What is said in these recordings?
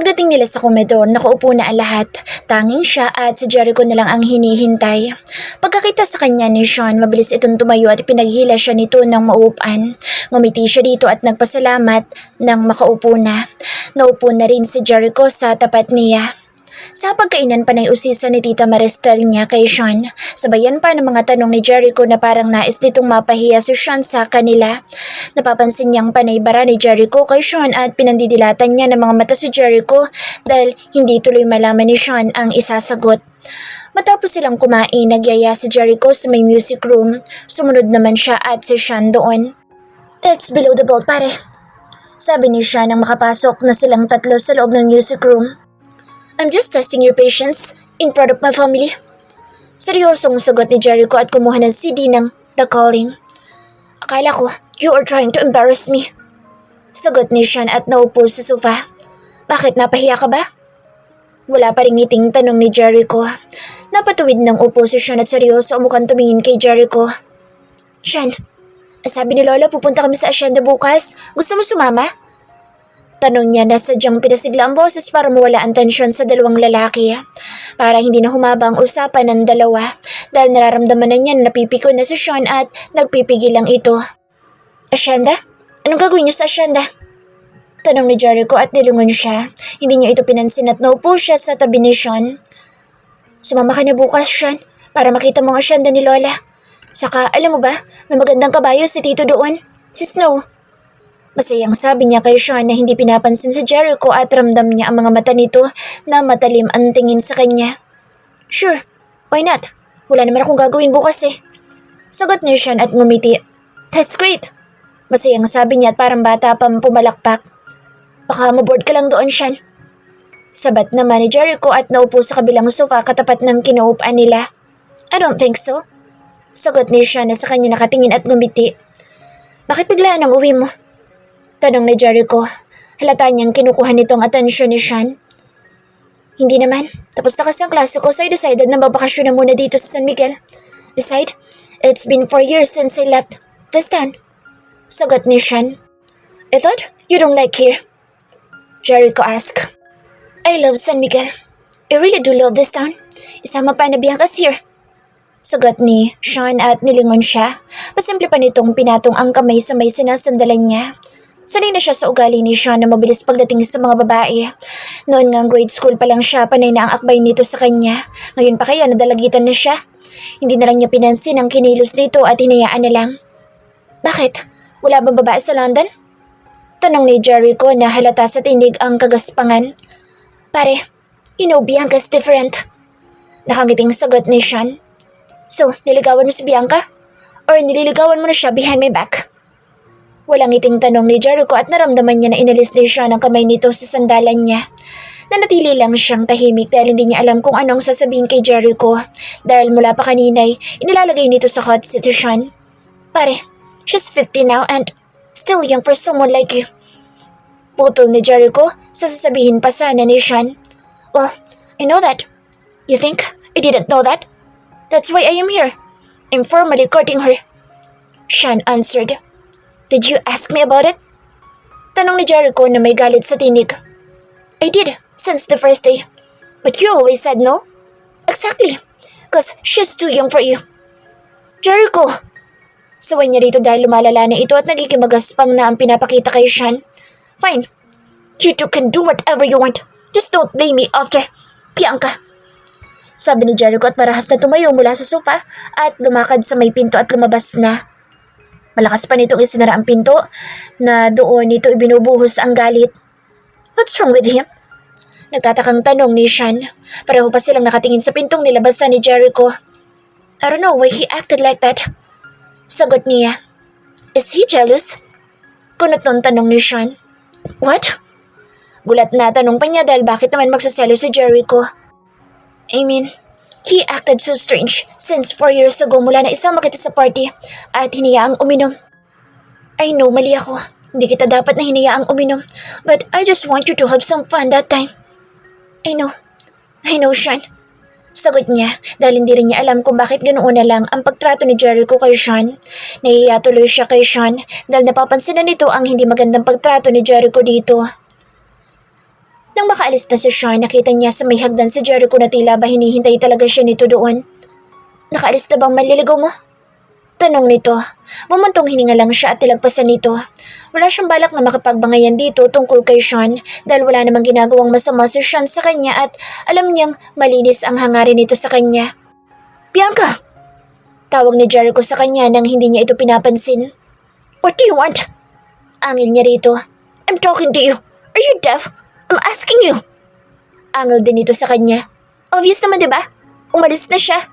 Pagdating nila sa komedor, nakaupo na ang lahat. Tanging siya at si Jericho na lang ang hinihintay. Pagkakita sa kanya ni Sean, mabilis itong tumayo at pinaghila siya nito ng mauupan. Ngumiti siya dito at nagpasalamat nang makaupo na. Naupo na rin si Jericho sa tapat niya. Sa pagkainan, panay usisa ni Tita Maristel niya kay Sean. Sabayan pa ng mga tanong ni Jericho na parang nais nitong mapahiya si Sean sa kanila. Napapansin niyang panay bara ni Jericho kay Sean at pinandidilatan niya ng mga mata si Jericho dahil hindi tuloy malaman ni Sean ang isasagot. Matapos silang kumain, nagyaya si Jericho sa may music room. Sumunod naman siya at si Sean doon. "It's below the belt, pare," sabi ni Sean nang makapasok na silang tatlo sa loob ng music room. "I'm just testing your patience in front of my family." Seryosong sagot ni Jericho at kumuha ng CD ng The Calling. "Akala ko, you are trying to embarrass me," sagot ni Sean at naupo sa sofa. "Bakit, napahiya ka ba?" Wala pa ring ngiting tanong ni Jericho. Napatuwid ng upo si Sean at seryoso ang mukhang tumingin kay Jericho. "Sean, sabi ni Lola pupunta kami sa asyenda bukas. Gusto mo sumama?" Tanong niya na sadyang pinasigla ang boses para mawala ang tensyon sa dalawang lalaki. Para hindi na humaba ang usapan ng dalawa dahil nararamdaman na niya na napipiko na si Sean at nagpipigil lang ito. "Asyenda? Anong gagawin niyo sa asyenda?" Tanong ni Jericho at nilungon siya. Hindi niya ito pinansin at naupo siya sa tabi ni Sean. "Sumama ka na bukas, Sean, para makita mo ang asyenda ni Lola. Saka, alam mo ba, may magandang kabayo si Tito doon, si Snow." Masayang sabi niya kay Sean na hindi pinapansin si Jericho at ramdam niya ang mga mata nito na matalim ang tingin sa kanya. "Sure, why not? Wala naman akong gagawin bukas eh." Sagot ni Sean at ngumiti. "That's great." Masayang sabi niya at parang bata pang pumalakpak. "Baka maboard ka lang doon, Sean." Sabat naman ni Jericho at naupo sa kabilang sofa katapat ng kinaupan nila. "I don't think so." Sagot ni Sean na sa kanya nakatingin at ngumiti. "Bakit biglaan ang uwi mo?" Tanong ni Jericho. Halata niyang kinukuha nitong atensyon ni Sean. "Hindi naman. Tapos na kasi ang klase ko so I decided na babakasyon na muna dito sa San Miguel. Besides, it's been 4 years since I left this town." Sagot ni Sean. "I thought you don't like here," Jericho asked. "I love San Miguel. I really do love this town. Isama pa na Biancas here." Sagot ni Sean at nilingon siya. Pasimple pa nitong pinatong ang kamay sa may sinasandalan niya. Sanay na siya sa ugali ni Sean na mabilis pagdating sa mga babae. Noon ngang grade school pa lang siya, panay na ang akbay nito sa kanya. Ngayon pa kaya nadalagitan na siya. Hindi na lang niya pinansin ang kinilos nito at hinayaan na lang. "Bakit? Wala bang babae sa London?" Tanong ni Jericho na halata sa tinig ang kagaspangan. "Pare, you know Bianca's different." Nakangiting sagot ni Sean. "So, niligawan mo si Bianca? Or nililigawan mo na siya behind my back?" Walang ngiting tanong ni Jericho at naramdaman niya na inalis ni Sean ang kamay nito sa sandalan niya. Nanatili lang siyang tahimik dahil hindi niya alam kung anong sasabihin kay Jericho. Dahil mula pa kanina'y inilalagay nito sa hot seat si Sean. "Pare, she's 50 now and still young for someone like you." Putol ni Jericho sa sasabihin pa sana ni Sean. "Well, I know that. You think I didn't know that? That's why I am here. I'm formally courting her," Sean answered. "Did you ask me about it?" Tanong ni Jericho na may galit sa tinig. "I did, since the first day. But you always said no." "Exactly, cause she's too young for you." "Jericho!" Saway niya dito dahil lumalala na ito at nagiging magaspang na ang pinapakita kay Sean. "Fine. You two can do whatever you want. Just don't blame me after, Bianca." Sabi ni Jericho at marahas na tumayo mula sa sofa at lumakad sa may pinto at lumabas na. Malakas pa nitong isinara ang pinto na doon nito ibinubuhos ang galit. "What's wrong with him?" Nagtatakang tanong ni Sean. Pareho pa silang nakatingin sa pintong nilabasan ni Jericho. "I don't know why he acted like that," sagot niya. "Is he jealous?" Kunuton tanong ni Sean. "What?" Gulat na tanong pa niya dahil bakit naman magsaselo si Jericho. "I mean, he acted so strange since 4 years ago mula na isama kita sa party at hiniyaang uminom." "I know, mali ako. Hindi kita dapat na hiniyaang uminom. But I just want you to have some fun that time." I know, Sean." Sagot niya dahil hindi rin niya alam kung bakit ganoon na lang ang pagtrato ni Jericho kay Sean. Nahihiya tuloy siya kay Sean dahil napapansin na nito ang hindi magandang pagtrato ni Jericho dito. Nang makaalis na si Sean, nakita niya sa may hagdan si Jericho na tila ba hinihintay talaga siya nito doon. Nakaalis na bang manliligaw mo? Tanong nito. Bumuntong hininga lang siya at tilagpasan nito. Wala siyang balak na makapagbangayan dito tungkol kay Sean dahil wala namang ginagawang masama si Sean sa kanya at alam niyang malinis ang hangarin nito sa kanya. Bianca! Tawag ni Jericho sa kanya nang hindi niya ito pinapansin. What do you want? Angil niya rito. I'm talking to you. Are you deaf? I'm asking you. Angil din ito sa kanya. Obvious naman, diba? Umalis na siya.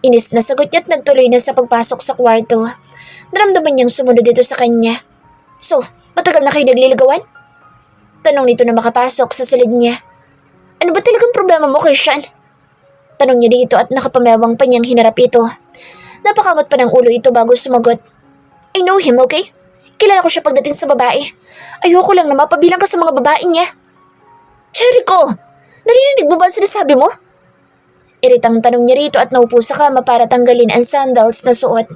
Inis na sagot niya at nagtuloy na sa pagpasok sa kwarto. Naramdaman niyang sumunod ito sa kanya. So, matagal na kayo nagliligawan? Tanong nito na makapasok sa silid niya. Ano ba talagang problema mo kay Sean? Tanong niya dito at nakapamewang pa niyang hinarap ito. Napakamot pa ng ulo ito bago sumagot. I know him, okay? Kilala ko siya pagdating sa babae. Ayoko lang na mapabilang ka sa mga babae niya. Jericho! Narinig mo ba ang sinasabi mo? Iritang tanong niya rito at naupo sa kama para tanggalin ang sandals na suot.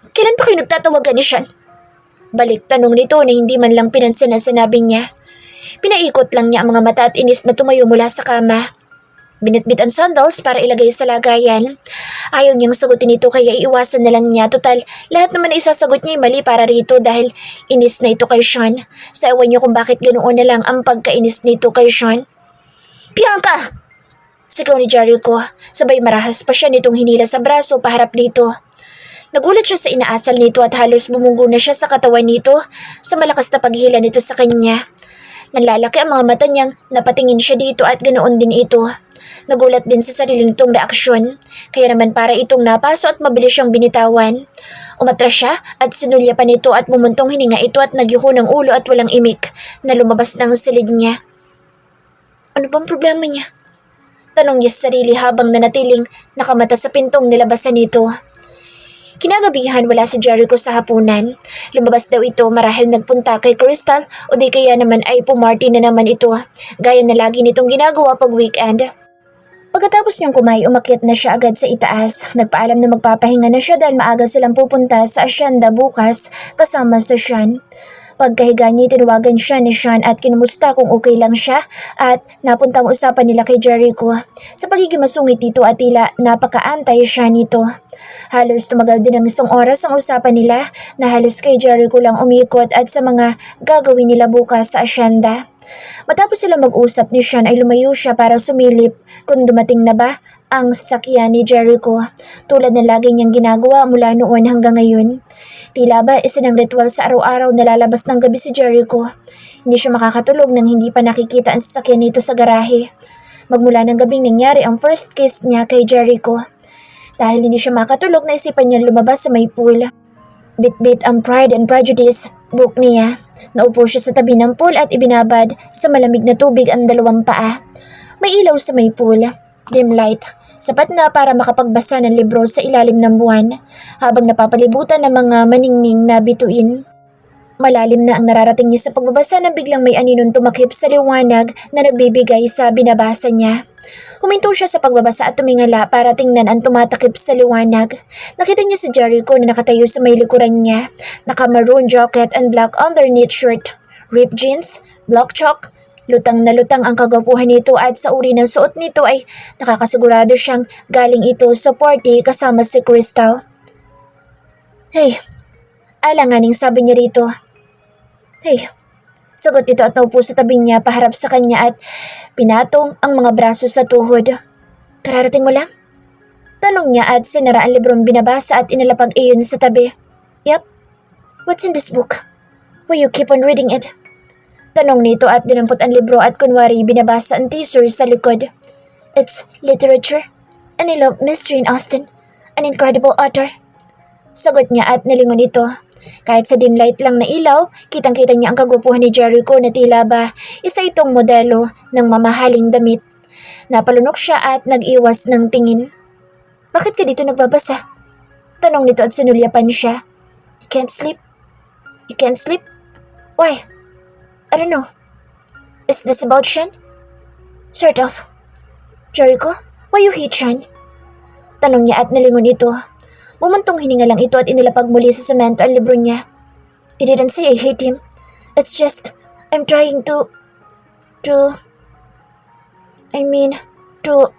Kailan pa kayo nagtatawagan ni Sean? Balik tanong nito na hindi man lang pinansin ang sinabi niya. Pinaikot lang niya ang mga mata at inis na tumayo mula sa kama. Binitbit ang sandals para ilagay sa lagayan. Ayaw niyang sagutin ito kaya iiwasan na lang niya. Total, lahat naman na isasagot niya ay mali para rito dahil inis na ito kay Sean. Sa ewan niyo kung bakit ganoon na lang ang pagkainis nito kay Sean. Bianca! Sigaw ni Jericho. Sabay marahas pa siya nitong hinila sa braso paharap dito. Nagulat siya sa inaasal nito at halos bumunggo na siya sa katawan nito sa malakas na paghila nito sa kanya. Nanlalaki ang mga mata niyang napatingin siya dito at ganoon din ito. Nagulat din sa sarili nitong reaksyon, kaya naman para itong napaso at mabilis siyang binitawan. Umatras siya at sinulya pa nito at bumuntong hininga ito at nagyuko ng ulo at walang imik na lumabas ng silid niya. Ano bang problema niya? Tanong niya sa sarili habang nanatiling nakamata sa pintong nilabasan nito. Kinagabihan wala si Jericho sa hapunan. Lumabas daw ito marahil nagpunta kay Crystal o di kaya naman ay pumarty na naman ito, gaya na lagi nitong ginagawa pag weekend. Pagkatapos niyang kumain, umakyat na siya agad sa itaas. Nagpaalam na magpapahinga na siya dahil maaga silang pupunta sa asyenda bukas kasama sa Sean. Pagkahiga niya, tinawagan siya ni Sean at kinumusta kung okay lang siya at napunta ang usapan nila kay Jericho. Sa pagiging masungit nito at tila napakaantay siya nito. Halos tumagal din ng isang oras ang usapan nila na halos kay Jericho lang umikot at sa mga gagawin nila bukas sa asyenda. Matapos sila mag-usap ni Sean ay lumayo siya para sumilip kung dumating na ba ang sasakyan ni Jericho, tulad ng lagi niyang ginagawa mula noon hanggang ngayon. Tila ba isa ng ritual sa araw-araw na lalabas ng gabi si Jericho. Hindi siya makakatulog nang hindi pa nakikita ang sasakyan nito sa garahe. Magmula ng gabing nangyari ang first kiss niya kay Jericho. Dahil hindi siya makatulog, naisipan niyang lumabas sa may pool. Bit-bit ang Pride and Prejudice book niya. Naupo siya sa tabi ng pool at ibinabad sa malamig na tubig ang dalawang paa. May ilaw sa may pool, dim light, sapat na para makapagbasa ng libro sa ilalim ng buwan habang napapalibutan ng mga maningning na bituin. Malalim na ang nararating niya sa pagbabasa nang biglang may aninong tumakip sa liwanag na nagbibigay sa binabasa niya. Huminto siya sa pagbabasa at tumingala para tingnan ang tumatakip sa liwanag. Nakita niya si Jericho na nakatayo sa may likuran niya. Naka-maroon jacket and black underneath shirt, ripped jeans, black chalk. Lutang na lutang ang kagwapuhan nito at sa uri ng suot nito ay nakakasigurado siyang galing ito sa party kasama si Crystal. Hey, alanganing sabi niya rito. Hey, sagot ito at naupo sa tabi niya paharap sa kanya at pinatong ang mga braso sa tuhod. Kararating mo lang? Tanong niya at sinara ang librong binabasa at inilapag iyon sa tabi. Yep. What's in this book? Will you keep on reading it? Tanong nito at dinampot ang libro at kunwari binabasa ang teaser sa likod. It's literature, and I love Miss Jane Austen, an incredible author. Sagot niya at nilingon ito. Kahit sa dim light lang na ilaw, kitang-kita niya ang kagwapuhan ni Jericho na tila ba isa itong modelo ng mamahaling damit. Napalunok siya at nag-iwas ng tingin. Bakit ka dito nagbabasa? Tanong nito at sinulyapan siya. You can't sleep? You can't sleep? Why? I don't know. Is this about Sean? Sort of. Jericho, why you hate Sean? Tanong niya at nalingon ito. Bumuntong hininga lang ito at inilapag muli sa semento ang libro niya. I didn't say I hate him. It's just, I'm trying to To, I mean, to,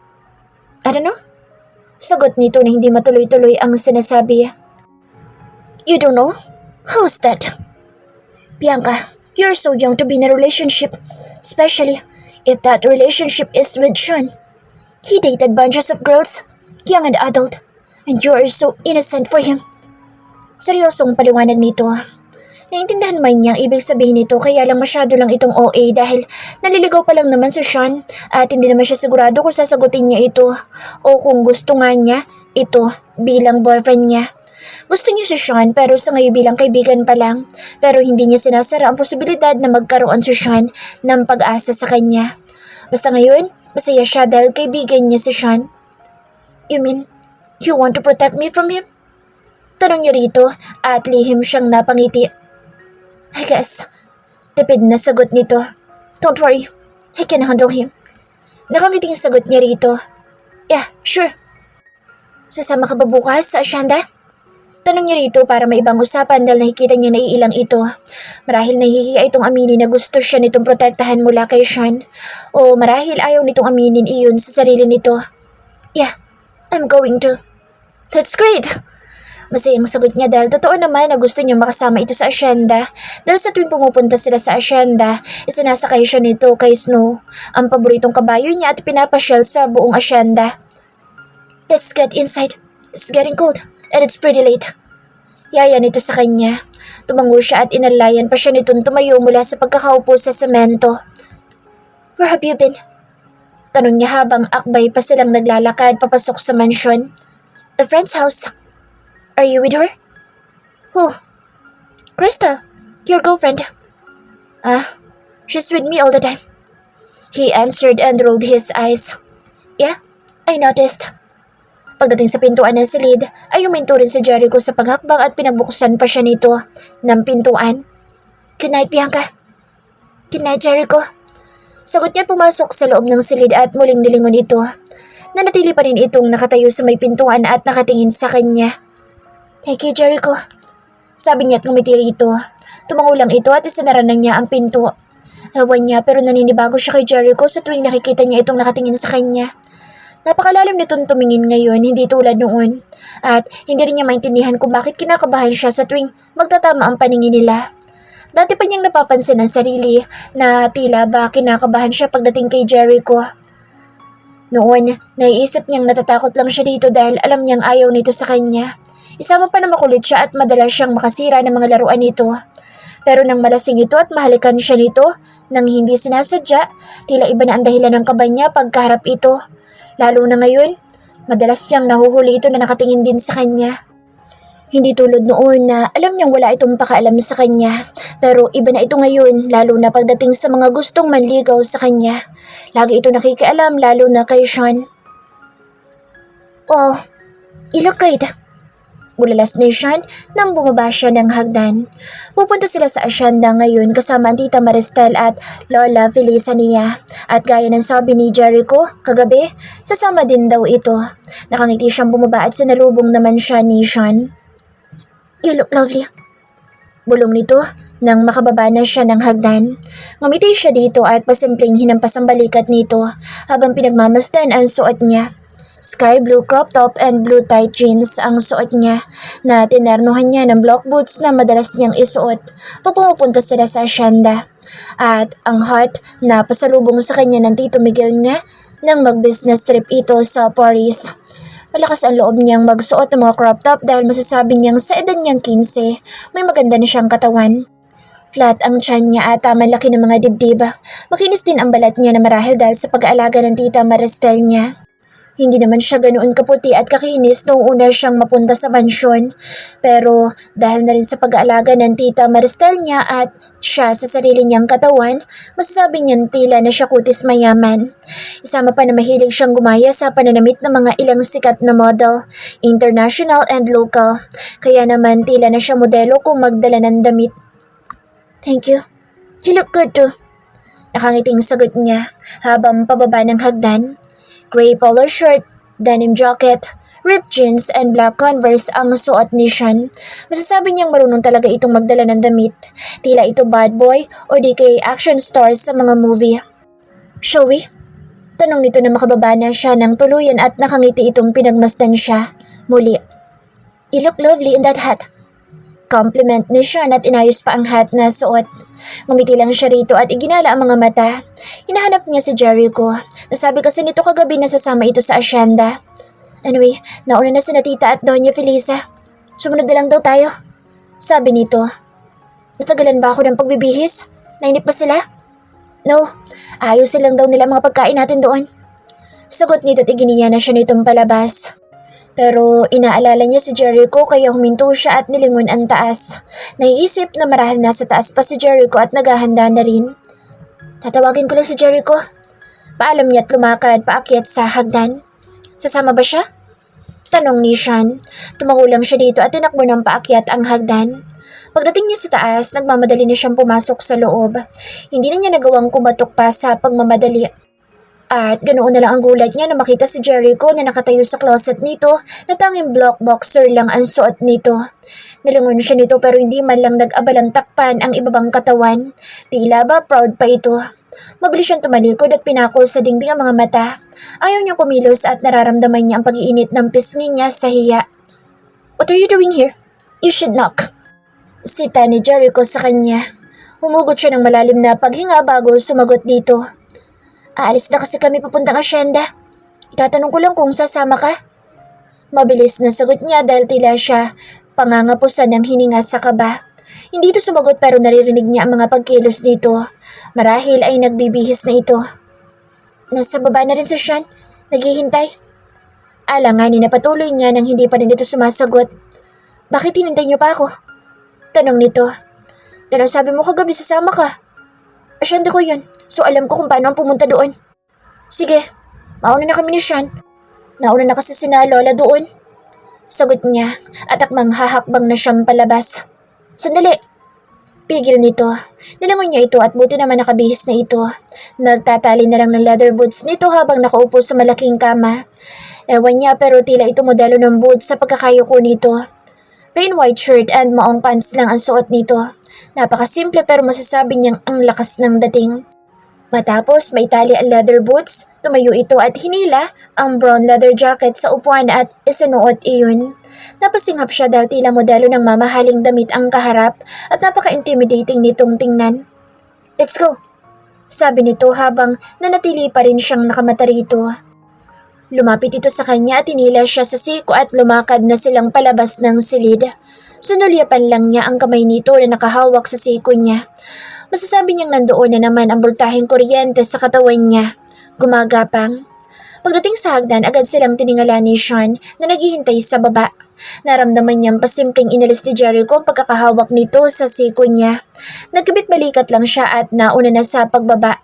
I don't know? Sagot nito na hindi matuloy-tuloy ang sinasabi. You don't know? How's that? Bianca, you're so young to be in a relationship, especially if that relationship is with Sean. He dated bunches of girls, young and adult, and you are so innocent for him. Seryosong paliwanag nito. Naintindihan man niya ang ibig sabihin nito kaya lang masyado lang itong OA dahil naliligaw pa lang naman si Sean at hindi naman siya sigurado kung sasagutin niya ito o kung gusto nga niya ito bilang boyfriend niya. Gusto niya si Sean pero sa ngayon bilang kaibigan pa lang pero hindi niya sinasara ang posibilidad na magkaroon si Sean ng pag-asa sa kanya. Basta ngayon, masaya siya dahil kaibigan niya si Sean. You mean, you want to protect me from him? Tanong niya rito at lihim siyang napangiti. I guess. Tipid na sagot nito. Don't worry, I can handle him. Nakangiting sagot niya rito. Yeah, sure. Sasama ka ba bukas sa asyenda? Tanong niya rito para may ibang usapan dahil nakikita niya na iilang ito. Marahil nahihiya itong aminin na gusto siya nitong protektahan mula kay Sean. O marahil ayaw nitong aminin iyon sa sarili nito. Yeah, I'm going to. That's great! Masayang sagot niya dahil totoo naman na gusto niya makasama ito sa asyenda dahil sa tuwing pumupunta sila sa asyenda, isinasakay siya nito kay Snow, ang paboritong kabayo niya at pinapasyal sa buong asyenda. Let's get inside. It's getting cold and it's pretty late. Yaya nito sa kanya. Tumango siya at inalayan pa siya nitong tumayo mula sa pagkakaupo sa semento. Where have you been? Tanong niya habang akbay pa silang naglalakad papasok sa mansyon. A friend's house. Are you with her? Who? Krista, your girlfriend. She's with me all the time. He answered and rolled his eyes. Yeah, I noticed. Pagdating sa pintuan ng silid, ay huminto rin si Jericho sa paghakbang at pinagbuksan pa siya nito ng pintuan. Good night, Bianca. Good night, Jericho. Sagot niya pumasok sa loob ng silid at muling nilingon ito. Nanatili pa rin itong nakatayo sa may pintuan at nakatingin sa kanya. Thank you, Jericho. Sabi niya at ngumiti rito. Tumango lang ito at isinara na niya ang pinto. Ewan niya pero naninibago siya kay Jericho sa tuwing nakikita niya itong nakatingin sa kanya. Napakalalim nitong tumingin ngayon, hindi tulad noon. At hindi rin niya maintindihan kung bakit kinakabahan siya sa tuwing magtatama ang paningin nila. Dati pa niyang napapansin ang sarili na tila ba kinakabahan siya pagdating kay Jericho. Noon, naiisip niyang natatakot lang siya dito dahil alam niyang ayaw nito sa kanya. Isama pa na makulit siya at madalas siyang makasira ng mga laruan nito. Pero nang malasing ito at mahalikan siya nito, nang hindi sinasadya, tila iba na ang dahilan ng kaba niya pagkaharap ito. Lalo na ngayon, madalas siyang nahuhuli ito na nakatingin din sa kanya. Hindi tulad noon na alam niyang wala itong pakaalam sa kanya. Pero iba na ito ngayon, lalo na pagdating sa mga gustong manligaw sa kanya. Lagi ito nakikialam, lalo na kay Sean. Oh, you look great. Bulalas ni Sean nang bumaba siya ng hagdan. Pupunta sila sa asyenda ngayon kasama ang Tita Maristel at Lola Felizania. At gaya ng sabi ni Jericho kagabi, sasama din daw ito. Nakangiti siyang bumaba at sinalubong naman siya ni Sean. You look lovely. Bulong nito nang makababa na siya ng hagdan. Ngumiti siya dito at pasimpleng hinampas ang balikat nito habang pinagmamasdan ang suot niya. Sky blue crop top and blue tight jeans ang suot niya na tinernuhan niya ng block boots na madalas niyang isuot pag pumupunta sila sa asyenda. At ang hot na pasalubong sa kanya ng Tito Miguel niya nang mag-business trip ito sa Paris. Malakas ang loob niyang magsuot ng mga crop top dahil masasabi niyang sa edad niyang 15, may maganda na siyang katawan. Flat ang tiyan niya at tamang laki ng mga dibdib. Makinis din ang balat niya na marahil dahil sa pag-aalaga ng Tita Maristel niya. Hindi naman siya ganoon kaputi at kakinis noong una siyang mapunta sa mansyon. Pero dahil na rin sa pag-aalaga ng Tita Maristel niya at siya sa sarili niyang katawan, masasabi niyang tila na siya kutis mayaman. Isama pa na mahilig siyang gumaya sa pananamit ng mga ilang sikat na model, international and local. Kaya naman tila na siya modelo kung magdala ng damit. Thank you. You look good too. Nakangiting sagot niya habang pababa ng hagdan. Gray polo shirt, denim jacket, ripped jeans and black Converse ang suot ni Sean. Masasabi niyang marunong talaga itong magdala ng damit. Tila ito bad boy o di kay action stars sa mga movie. Shall we? Tanong nito na makababa na siya ng tuluyan at nakangiti itong pinagmasdan siya. Muli, "You look lovely in that hat." Compliment ni Sean at inayos pa ang hat na suot. Ngumiti lang siya rito at iginala ang mga mata. Hinahanap niya si Jericho. Nasabi kasi nito kagabi na sasama ito sa asyenda. Anyway, nauna na si Tita at Doña Felisa. Sumunod na lang daw tayo. Sabi nito. Natagalan ba ako ng pagbibihis? Nainip pa sila? No, ayusin lang daw nila mga pagkain natin doon. Sagot nito at iginiya na siya nitong palabas. Pero inaalala niya si Jericho kaya huminto siya at nilingon ang taas. Naiisip na marahil nasa taas pa si Jericho at naghahanda na rin. Tatawagin ko lang si Jericho. Paalam niya at lumakad paakyat sa hagdan. Sasama ba siya? Tanong ni Sean. Tumangulang siya dito at tinakbo ng paakyat ang hagdan. Pagdating niya sa taas, nagmamadali na siyang pumasok sa loob. Hindi na niya nagawang kumatok pa sa pagmamadali. At ganoon na lang ang gulat niya na makita si Jericho na nakatayo sa closet nito na tanging block boxer lang ang suot nito. Nilingon siya nito pero hindi man lang nag-abalang takpan ang ibabang katawan. Tila ba proud pa ito. Mabilis siyang tumalikod at pinakol sa dingding ang mga mata. Ayaw niyang kumilos at nararamdaman niya ang pag-iinit ng pisngi niya sa hiya. What are you doing here? You should knock. Sita ni Jericho sa kanya. Humugot siya ng malalim na paghinga bago sumagot dito. Aalis na kasi kami papuntang asyenda. Itatanong ko lang kung sasama ka. Mabilis na sagot niya dahil tila siya pangangapusan ng hininga sa kaba. Hindi ito sumagot pero naririnig niya ang mga pagkilos nito. Marahil ay nagbibihis na ito. Nasa baba na rin si Sean. Naghihintay. Alanganin na patuloy niya nang hindi pa rin ito sumasagot. Bakit hinintay niyo pa ako? Tanong nito. Dahil sabi mo kagabi sasama ka. Asyenda ko yun, so alam ko kung paano ang pumunta doon. Sige, mauna na kami ni Sean. Nauna na kasi sina Lola doon. Sagot niya at akmang hahakbang na siyang palabas. Sandali! Pigil nito. Nilangon niya ito at buti naman nakabihis na ito. Nagtatali na lang ng leather boots nito habang nakaupo sa malaking kama. Ewan niya pero tila ito modelo ng boots sa pagkakayuko nito. Plain white shirt and maong pants lang ang suot nito. Napakasimple pero masasabi niyang ang lakas ng dating. Matapos may tali ang leather boots, tumayo ito at hinila ang brown leather jacket sa upuan at isinuot iyon. Napasinghap siya dahil tila modelo ng mamahaling damit ang kaharap at napaka-intimidating nitong tingnan. Let's go! Sabi nito habang nanatili pa rin siyang nakamata rito. Lumapit ito sa kanya at tinila siya sa siko at lumakad na silang palabas ng silid. Sunulyapan lang niya ang kamay nito na nakahawak sa siko niya. Masasabi niyang nandoon na naman ang bultaheng kuryente sa katawan niya. Gumagapang. Pagdating sa hagdan, agad silang tiningala ni Sean na naghihintay sa baba. Naramdaman niyang pasimpleng inalis ni Jericho ang pagkakahawak nito sa siko niya. Nagkabit balikat lang siya at nauna na sa pagbaba.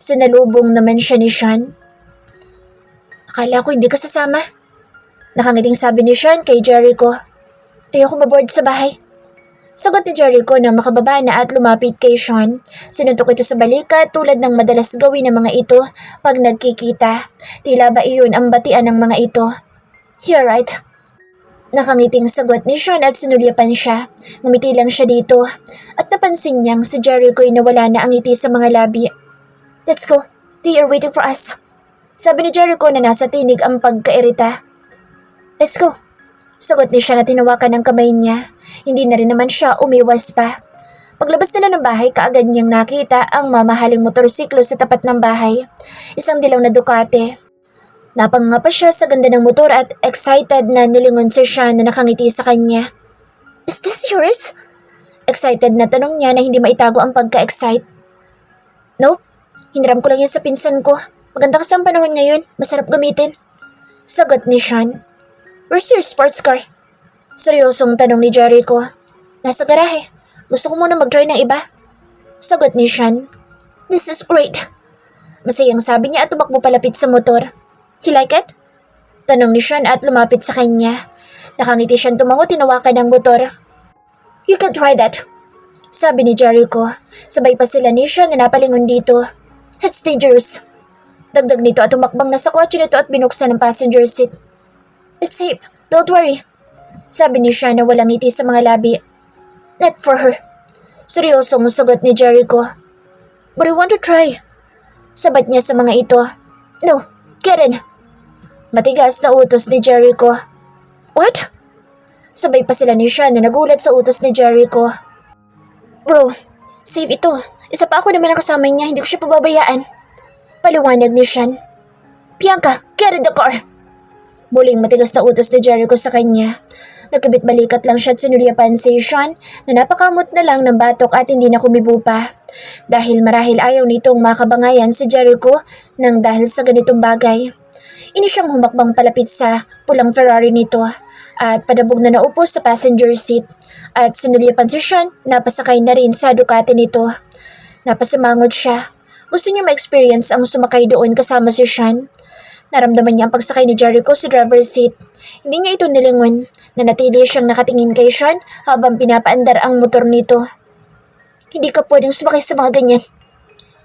Sinalubong naman siya ni Sean. Akala ko hindi ka sasama. Nakangiting sabi ni Sean kay Jericho. Ayoko maboard sa bahay. Sagot ni Jericho na makababa na at lumapit kay Sean. Sinuntok ito sa balikat tulad ng madalas gawin ng mga ito pag nagkikita. Tila ba iyon ang batian ng mga ito? You're right. Nakangiting sagot ni Sean at sinulyapan siya. Ngumiti lang siya dito at napansin niyang si Jericho ay nawala na ang ngiti sa mga labi. Let's go. They are waiting for us. Sabi ni Jericho na nasa tinig ang pagkairita. Let's go. Sagot ni siya na tinawakan ng kamay niya. Hindi na rin naman siya umiwas pa. Paglabas nila ng bahay, kaagad niyang nakita ang mamahaling motorsiklo sa tapat ng bahay. Isang dilaw na Ducati. Napanganga pa siya sa ganda ng motor at excited na nilingon si Sean na nakangiti sa kanya. Is this yours? Excited na tanong niya na hindi maitago ang pagka-excite. Nope, hiniram ko lang yan sa pinsan ko. Maganda kasi ang panahon ngayon, masarap gamitin. Sagot ni Sean. Where's your sports car? Seryosong tanong ni Jericho. Nasa garahe. Gusto ko muna mag-try ng iba. Sagot ni Sean. This is great. Masayang sabi niya at tumakbo palapit sa motor. You like it? Tanong ni Sean at lumapit sa kanya. Nakangiti siyang tumango, tinawakan ng motor. You can try that. Sabi ni Jericho. Sabay pa sila ni Sean na napalingon dito. It's dangerous. Dagdag nito at tumakbang na sa kotse nito at binuksan ang passenger seat. It's safe. Don't worry. Sabi ni Sean na walang ngiti sa mga labi. Not for her. Seryosong sagot ni Jericho. But I want to try. Sabat niya sa mga ito. No, Karen! Matigas na utos ni Jericho. What? Sabay pa sila ni Sean na nagulat sa utos ni Jericho. Bro, save ito. Isa pa ako naman ang kasama niya, hindi ko siya pababayaan. Paliwanag ni Sean. Bianca, get in the car! Muling matigas na utos ni Jericho sa kanya. Nagkabit-balikat lang siya at sinulyapan si Sean na napakamot na lang ng batok at hindi na kumibo pa. Dahil marahil ayaw nitong makabangayan si Jericho nang dahil sa ganitong bagay. Ini siyang humakbang palapit sa pulang Ferrari nito at padabog na naupo sa passenger seat at sinulyapan si Sean na pasakay na rin sa Ducati nito. Napasimangot siya. Gusto niya ma-experience ang sumakay doon kasama si Sean. Naramdaman niya ang pagsakay ni Jericho sa driver's seat. Hindi niya ito nilingon na natili siyang nakatingin kay Sean habang pinapaandar ang motor nito. Hindi ka pwedeng sumakay sa mga ganyan,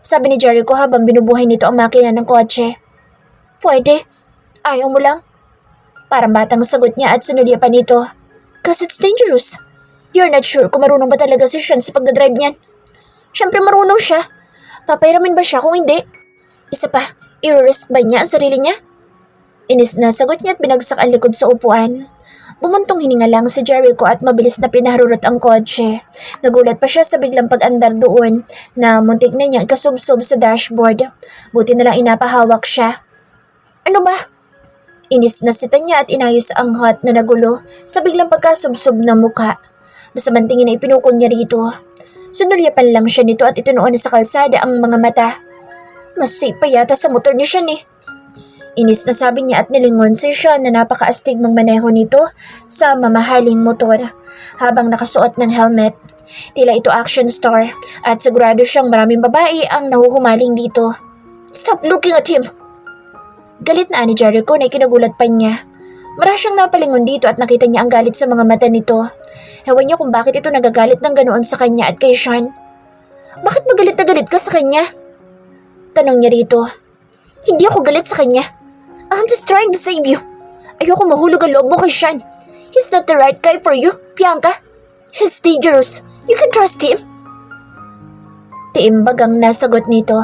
sabi ni Jericho habang binubuhay nito ang makina ng kotse. Pwede. Ayaw mo lang? Parang batang sagot niya at sinulyapan nito. Cause it's dangerous. You're not sure kung marunong ba talaga si Sean sa pagdadrive niyan. Siyempre marunong siya. Papayramin ba siya kung hindi? Isa pa, i-risk ba niya ang sarili niya? Inis na sagot niya at binagsak ang likod sa upuan. Bumuntong hininga lang si Jericho at mabilis na pinaharurot ang kotse. Nagulat pa siya sa biglang pag-andar doon na muntik na niyang ikasubsob sa dashboard. Buti na lang inapahawak siya. Ano ba? Inis na sita niya at inayos ang hot na nagulo sa biglang pagkasubsob ng muka. Masamang tingin na ipinukol niya rito. Sunulyapan lang siya nito at itunoon na sa kalsada ang mga mata. Mas safe pa yata sa motor ni Sean eh. Inis na sabi niya at nilingon si Sean na napakaastig magmaneho nito sa mamahaling motor habang nakasuot ng helmet. Tila ito action star at sigurado siyang maraming babae ang nahuhumaling dito. Stop looking at him! Galit na ni Jericho na ikinagulat pa niya. Mara siyang napalingon dito at nakita niya ang galit sa mga mata nito. Ewan niya kung bakit ito nagagalit ng ganoon sa kanya at kay Sean. Bakit magalit na galit ka sa kanya? Tanong niya rito. Hindi ako galit sa kanya. I'm just trying to save you. Ayoko mahulog ang loob mo kay Sean. He's not the right guy for you, Bianca. He's dangerous. You can trust him. Tiimbag ang nasagot nito.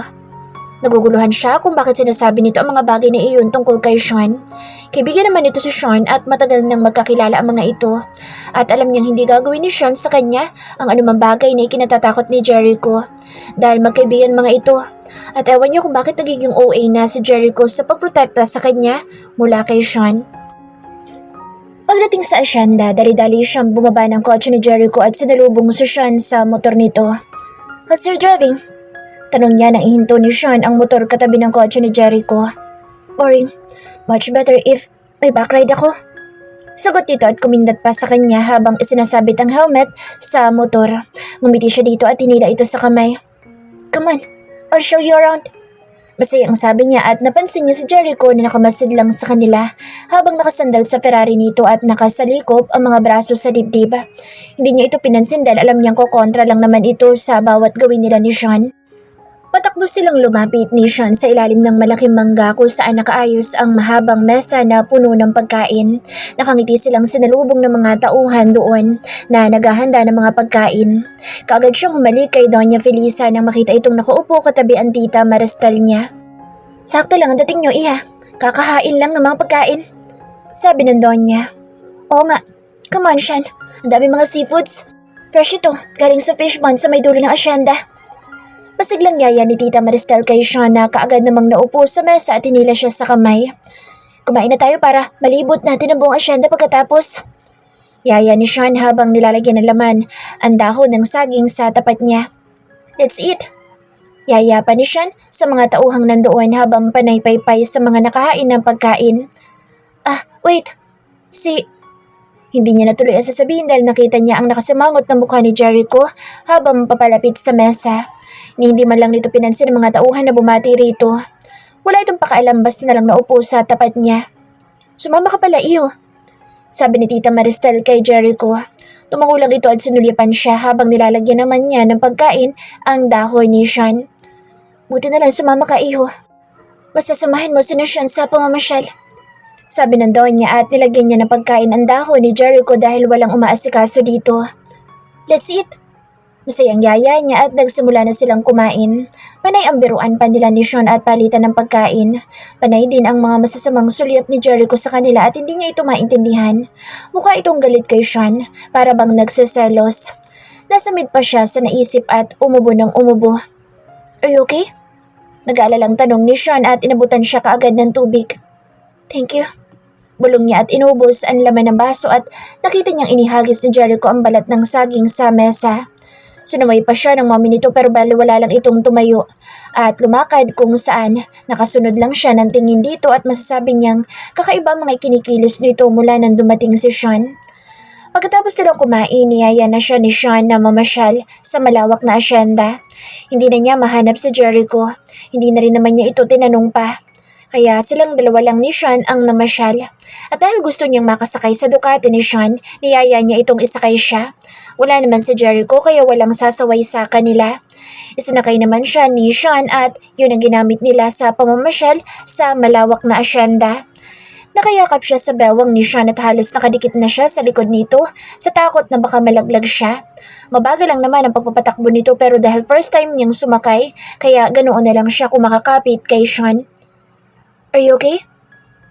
Naguguluhan siya kung bakit sinasabi nito ang mga bagay na iyon tungkol kay Sean. Kaibigan naman nito si Sean at matagal nang magkakilala ang mga ito. At alam niyang hindi gagawin ni Sean sa kanya ang anumang bagay na ikinatatakot ni Jericho. Dahil magkaibigan mga ito. At ewan niya kung bakit nagiging OA na si Jericho sa pagprotekta sa kanya mula kay Sean. Pagdating sa asyenda, dali-dali siyang bumaba ng kotse ni Jericho at sinalubong si Sean sa motor nito. How's your driving? Tanong niya nang ihinto ni Sean ang motor katabi ng kotse ni Jericho. Boring. Much better if may backride ako. Sagot nito at kumindat pa sa kanya habang isinasabit ang helmet sa motor. Ngumiti siya dito at hinila ito sa kamay. Come on, I'll show you around. Masaya ang sabi niya at napansin niya si Jericho na nakamasid lang sa kanila habang nakasandal sa Ferrari nito at nakasalikop ang mga braso sa dibdib. Hindi niya ito pinansin dahil alam niyang kokontra lang naman ito sa bawat gawin nila ni Sean. Patakbo silang lumapit ni Sean sa ilalim ng malaking mangga kung saan nakaayos ang mahabang mesa na puno ng pagkain. Nakangiti silang sinalubong ng mga tauhan doon na naghahanda ng mga pagkain. Kaagad siyang humalik kay Doña Felisa nang makita itong nakaupo katabi ang tita Maristal niya. Sakto lang ang dating niyo, Iha. Kakahain lang ng mga pagkain. Sabi ng Doña. Oo nga. Come on, Sean. Ang dami mga seafoods. Fresh ito. Galing sa fish pond sa may dulo ng asyenda. Masiglang yaya ni Tita Maristel kay Sean na kaagad namang naupo sa mesa at hinila siya sa kamay. Kumain na tayo para malibot natin ang buong asyenda pagkatapos. Yaya ni Sean habang nilalagyan ng laman ang dahon ng saging sa tapat niya. Let's eat. Yaya pa ni Sean sa mga tauhang nandoon habang panay-paypay sa mga nakahain ng pagkain. Wait. Hindi niya natuloy ang sasabihin dahil nakita niya ang nakasimangot na mukha ni Jericho habang papalapit sa mesa. Ni hindi man lang nito pinansin ang mga tauhan na bumati rito. Wala itong pakailan basta na lang naupo sa tapat niya. Sumama ka pala, Iho. Sabi ni Tita Maristel kay Jericho. Tumango lang ito at sinulyapan siya habang nilalagyan naman niya ng pagkain ang dahon ni Sean. Buti na lang sumama ka, Iho. Basta samahin mo si Sean sa pamamasyal. Sabi ng Donya at nilagyan niya ng pagkain ang dahon ni Jericho dahil walang umaasikaso dito. Let's eat. Masayang yaya niya at nagsimula na silang kumain. Panay ang biruan pa nila ni Sean at palitan ng pagkain. Panay din ang mga masasamang sulyap ni Jericho sa kanila at hindi niya ito maintindihan. Mukha itong galit kay Sean, para bang nagseselos. Nasa mid pa siya sa naisip at umubo ng umubo. Are you okay? Nag-aalalang tanong ni Sean at inabutan siya kaagad ng tubig. Thank you. Bulong niya at inubos ang laman ng baso at nakita niyang inihagis ni Jericho ang balat ng saging sa mesa. Sinumay pa siya ng mami nito pero baliwala lang itong tumayo at lumakad kung saan nakasunod lang siya ng tingin dito at masasabi niyang kakaiba mga kinikilos nito mula nang dumating si Sean. Pagkatapos nilang kumain, niyaya na siya ni Sean na mamasyal sa malawak na asyenda. Hindi na niya mahanap si Jericho, hindi na rin naman niya ito tinanong pa. Kaya silang dalawa lang ni Sean ang namasyal. At dahil gusto niyang makasakay sa Ducati ni Sean, niyaya niya itong isakay siya. Wala naman si Jericho kaya walang sasaway sa kanila. Isinakay naman siya ni Sean at yun ang ginamit nila sa pamamasyal sa malawak na asyenda. Nakayakap siya sa bewang ni Sean at halos nakadikit na siya sa likod nito sa takot na baka malaglag siya. Mabagal lang naman ang pagpapatakbo nito pero dahil first time niyang sumakay, kaya ganoon na lang siya kumakakapit kay Sean. Are you okay?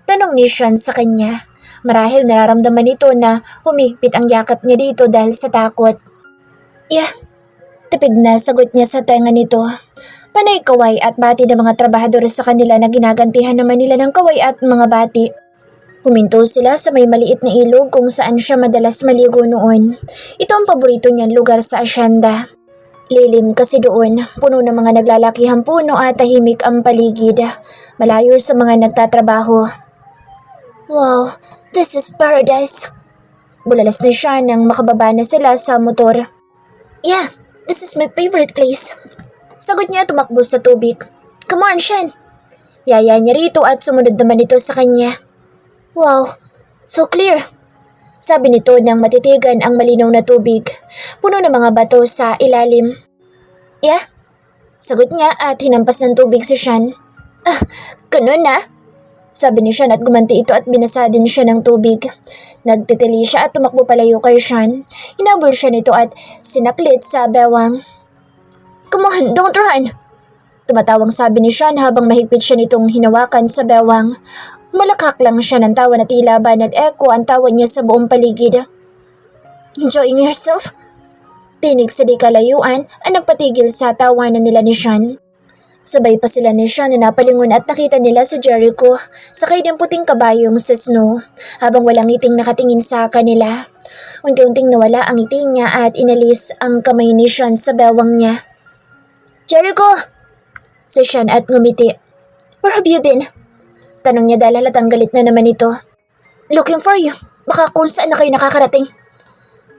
Tanong ni Sean sa kanya. Marahil nararamdaman nito na humigpit ang yakap niya dito dahil sa takot. Yeah, tipid na sagot niya sa tenga nito. Panay kaway at bati ng mga trabahador sa kanila na ginagantihan naman nila ng kaway at mga bati. Huminto sila sa may maliit na ilog kung saan siya madalas maligo noon. Ito ang paborito niyang lugar sa asyenda. Lilim kasi doon, puno ng mga naglalakihang puno at tahimik ang paligid, malayo sa mga nagtatrabaho. Wow, this is paradise. Bulalas na siya nang makababa na sila sa motor. Yeah, this is my favorite place. Sagot niya tumakbo sa tubig. Come on, Sean. Yaya niya rito at sumunod naman ito sa kanya. Wow, so clear. Sabi nito nang matitigan ang malinaw na tubig. Puno ng mga bato sa ilalim. Yeah? Sagot niya at hinampas ng tubig si Sean. Ganun na? Sabi ni Sean at gumanti ito at binasa din siya ng tubig. Nagtitili siya at tumakbo palayo kay Sean. Hinabol siya nito at sinaklit sa bewang. Come on, don't run! Tumatawang sabi ni Sean habang mahigpit siya nitong hinawakan sa bewang. Malakak lang siya ng tawa na tila ba nag-echo ang tawa niya sa buong paligid. Enjoying yourself? Tinig sa di kalayuan ang nagpatigil sa tawanan nila ni Sean. Sabay pa sila ni Sean na napalingon at nakita nila si Jericho sakay ng puting kabayong sa snow habang walang ngiting nakatingin sa kanila. Unti-unting nawala ang ngiti niya at inalis ang kamay ni Sean sa bewang niya. Jericho! Si Sean at ngumiti. Where have you been? Tanong niya dahil halatang galit na naman ito. Looking for you. Baka kung saan na kayo nakakarating.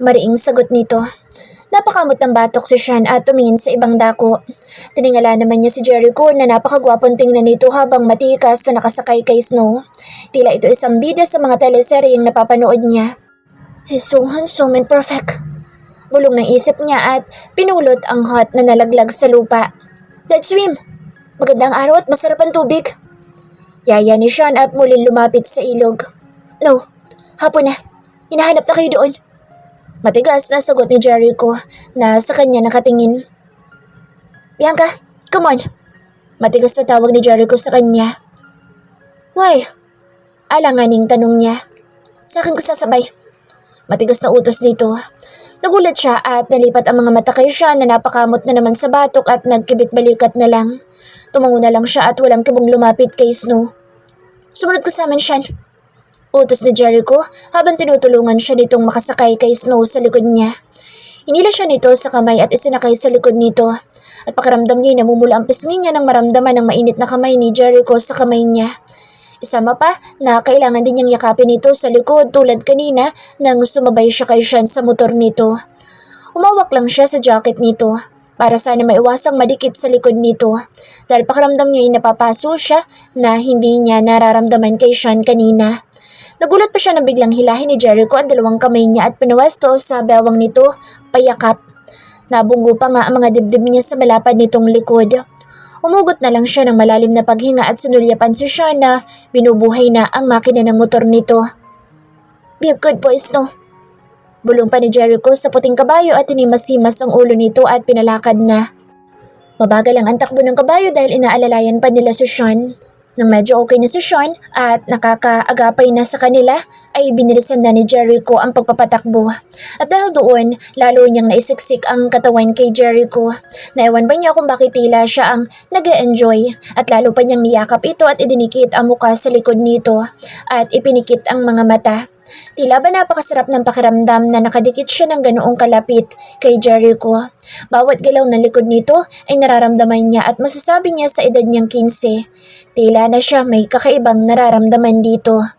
Mariing sagot nito. Napakamot ng batok si Sean at tumingin sa ibang dako. Tiningala naman niya si Jericho na napakagwapong tingnan nito habang matikas na nakasakay kay Snow. Tila ito isang bida sa mga teleseryeng napapanood niya. He's so handsome and perfect. Bulong ng isip niya at pinulot ang hot na nalaglag sa lupa. Let's swim! Magandang araw at masarap ang tubig. Yaya ni Sean at muling lumapit sa ilog. No, hapon na. Hinahanap na kayo doon. Matigas na sagot ni Jericho na sa kanya nakatingin. Bianca, come on. Matigas na tawag ni Jericho sa kanya. Why? Alanganing tanong niya. Sa akin ko sasabay. Matigas na utos nito. Nagulat siya at nalipat ang mga mata kay Sean na napakamot na naman sa batok at nagkibit-balikat na lang. Tumango na lang siya at walang kibong lumapit kay Snow. Sumunod ka sa amin, Sean. Utos ni Jericho habang tinutulungan siya nitong makasakay kay Snow sa likod niya. Hinila siya nito sa kamay at isinakay sa likod nito. At pakiramdam niya namumula ang pisngi niya nang maramdaman ng mainit na kamay ni Jericho sa kamay niya. Isama pa na kailangan din niyang yakapin ito sa likod tulad kanina nang sumabay siya kay Sean sa motor nito. Umawak lang siya sa jacket nito para sana maiwasang madikit sa likod nito dahil pakiramdam niya ay napapaso siya na hindi niya nararamdaman kay Sean kanina. Nagulat pa siya na biglang hilahin ni Jericho ang dalawang kamay niya at pinawesto sa bewang nito, payakap. Nabunggo pa nga ang mga dibdib niya sa malapad nitong likod. Umugot na lang siya ng malalim na paghinga at sinulyapan si Sean na binubuhay na ang makina ng motor nito. Be a good boy, Snow. Bulong pa ni Jericho sa puting kabayo at tinimas-himas ang ulo nito at pinalakad na. Mabagal ang takbo ng kabayo dahil inaalalayan pa nila si Sean. Nang medyo okay na si Sean at nakakaagapay na sa kanila, ay binilisan na ni Jericho ang pagpapatakbo. At dahil doon, lalo niyang naisiksik ang katawan kay Jericho. Naiwan ba niya kung bakit tila siya ang nag-e-enjoy at lalo pa niyang niyakap ito at idinikit ang muka sa likod nito at ipinikit ang mga mata. Tila ba napakasarap ng pakiramdam na nakadikit siya ng ganoong kalapit kay Jericho. Bawat galaw ng likod nito ay nararamdaman niya at masasabi niya sa edad niyang 15. Tila na siya may kakaibang nararamdaman dito.